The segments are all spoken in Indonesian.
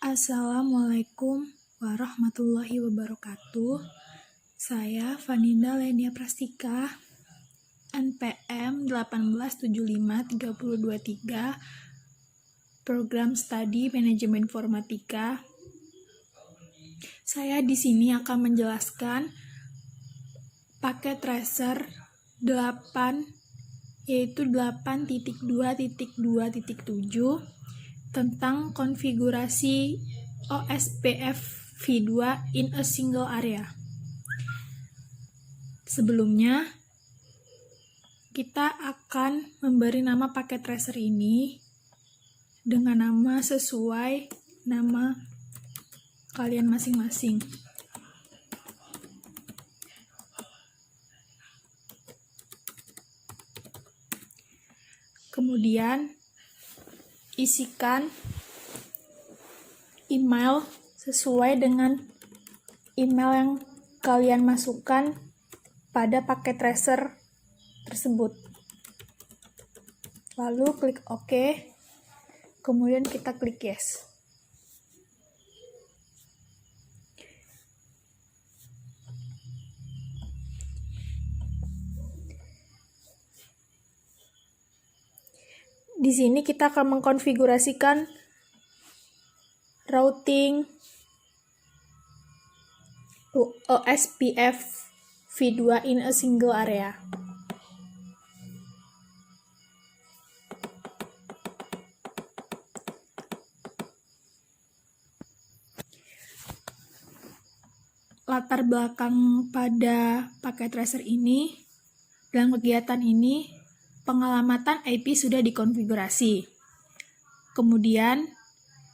Assalamualaikum warahmatullahi wabarakatuh. Saya Vaninda Lenia Prastika, NPM 1875323, Program Studi Manajemen Informatika. Saya di sini akan menjelaskan paket tracer 8, yaitu 8.2.2.7 tentang konfigurasi OSPF v2 in a single area. Sebelumnya, kita akan memberi nama paket tracer ini dengan nama sesuai nama kalian masing-masing. Kemudian, isikan email sesuai dengan email yang kalian masukkan pada paket tracer tersebut. Lalu klik OK, kemudian kita klik Yes. Di sini kita akan mengkonfigurasikan routing OSPF v2 in a single area. Latar belakang pada paket tracer ini, dalam kegiatan ini, pengalamatan IP sudah dikonfigurasi. Kemudian,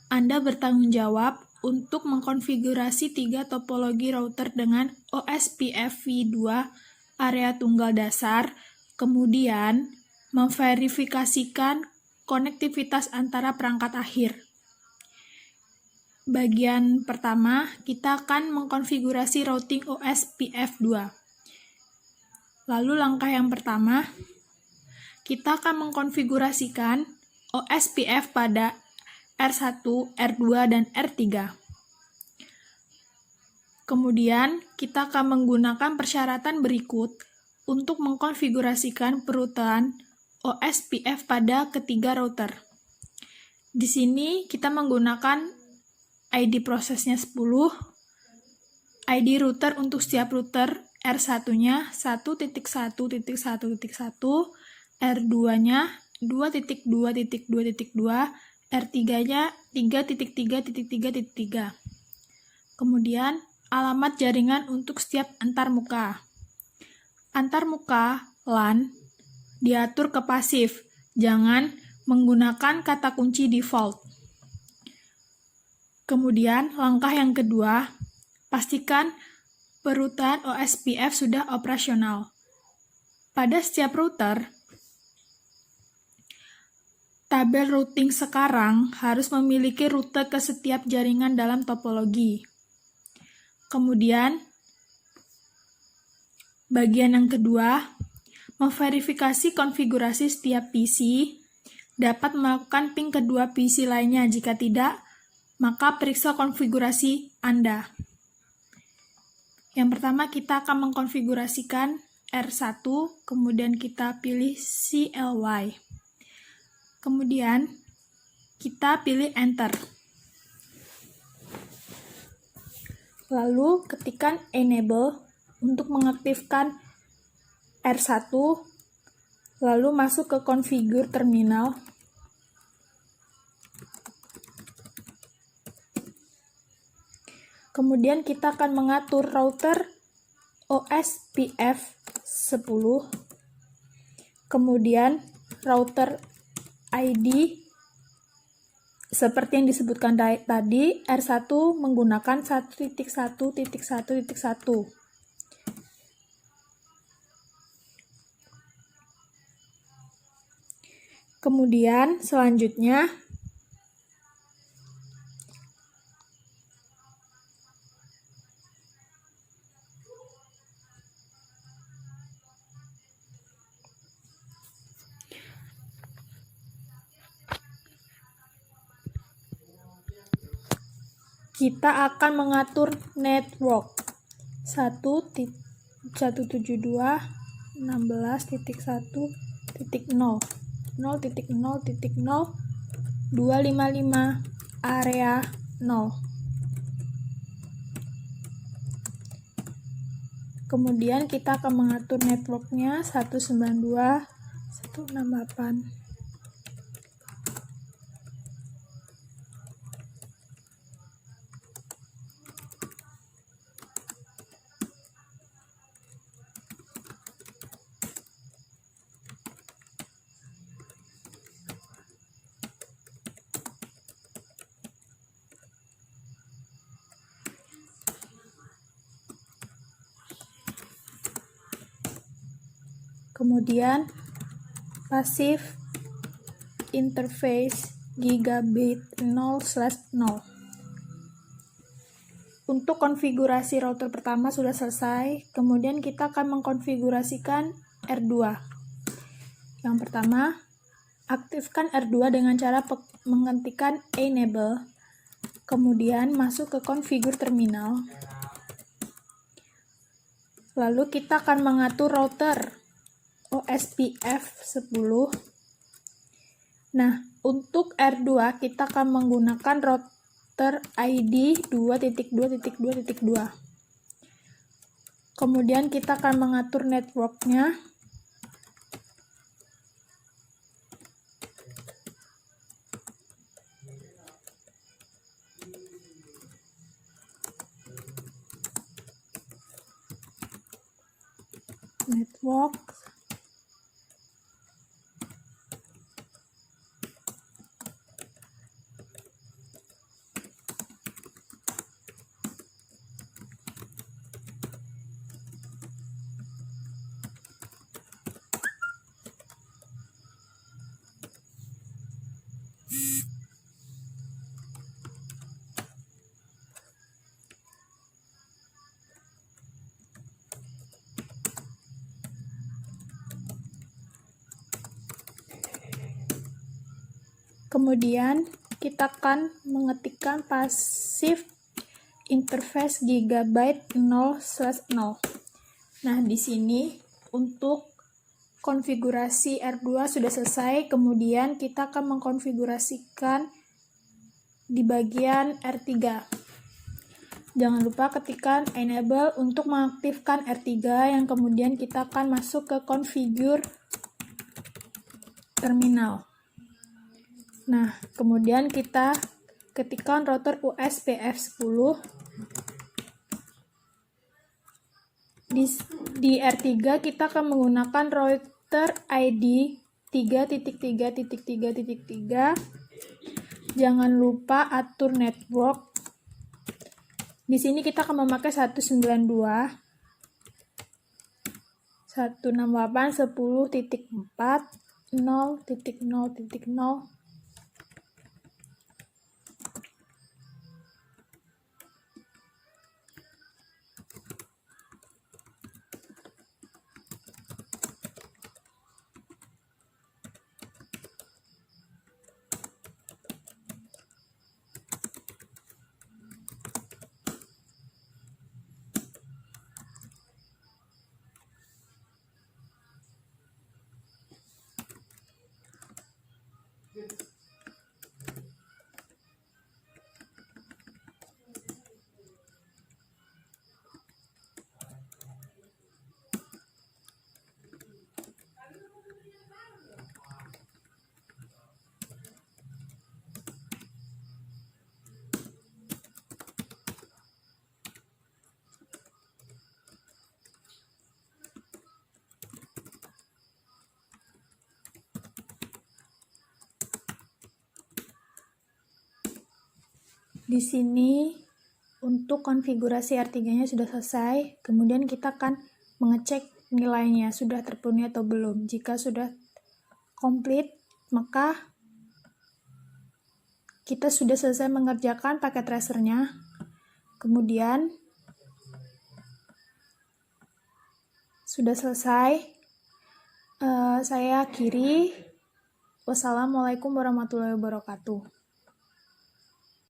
Anda bertanggung jawab untuk mengkonfigurasi 3 topologi router dengan OSPF v2 area tunggal dasar, kemudian memverifikasikan konektivitas antara perangkat akhir. Bagian pertama, kita akan mengkonfigurasi routing OSPF 2. Lalu langkah yang pertama, kita akan mengkonfigurasikan OSPF pada R1, R2, dan R3. Kemudian, kita akan menggunakan persyaratan berikut untuk mengkonfigurasikan perutan OSPF pada ketiga router. Di sini kita menggunakan ID prosesnya 10, ID router untuk setiap router R1-nya 1.1.1.1, R2-nya 2.2.2.2, R3-nya 3.3.3.3. Kemudian, alamat jaringan untuk setiap antarmuka. Antarmuka LAN diatur ke pasif, jangan menggunakan kata kunci default. Kemudian, langkah yang kedua, pastikan perutan OSPF sudah operasional. Pada setiap router, tabel routing sekarang harus memiliki rute ke setiap jaringan dalam topologi. Kemudian, bagian yang kedua, memverifikasi konfigurasi setiap PC, dapat melakukan ping kedua PC lainnya. Jika tidak, maka periksa konfigurasi Anda. Yang pertama, kita akan mengkonfigurasikan R1, kemudian kita pilih CLY. Kemudian, kita pilih Enter. Lalu, ketikkan Enable untuk mengaktifkan R1, lalu masuk ke Configure Terminal. Kemudian kita akan mengatur router OSPF 10, kemudian router ID seperti yang disebutkan tadi, R1 menggunakan 1.1.1.1. Kemudian selanjutnya, kita akan mengatur network 1.172.16.0.0.0.255 area 0. Kemudian kita akan mengatur networknya 192.168. Kemudian passive interface gigabit 0/0. Untuk konfigurasi router pertama sudah selesai, kemudian kita akan mengkonfigurasikan R2. Yang pertama, aktifkan R2 dengan cara menghentikan enable, kemudian masuk ke configure terminal. Lalu kita akan mengatur router OSPF 10. Nah, untuk R2 kita akan menggunakan router ID 2.2.2.2. Kemudian kita akan mengatur networknya. Network. Kemudian kita akan mengetikkan passive interface gigabit 0/0. Nah, di sini untuk konfigurasi R2 sudah selesai, kemudian kita akan mengkonfigurasikan di bagian R3. Jangan lupa ketikkan enable untuk mengaktifkan R3, yang kemudian kita akan masuk ke configure terminal. Nah, kemudian kita ketikkan router USPF 10. Di R3 kita akan menggunakan router ID 3.3.3.3. Jangan lupa atur network. Di sini kita akan memakai 192.168.10.4.0.0.0. Di sini untuk konfigurasi R3-nya sudah selesai, kemudian kita akan mengecek nilainya sudah terpenuhi atau belum. Jika sudah komplit, maka kita sudah selesai mengerjakan paket tracernya. Kemudian sudah selesai, saya akhiri. Wassalamualaikum warahmatullahi wabarakatuh.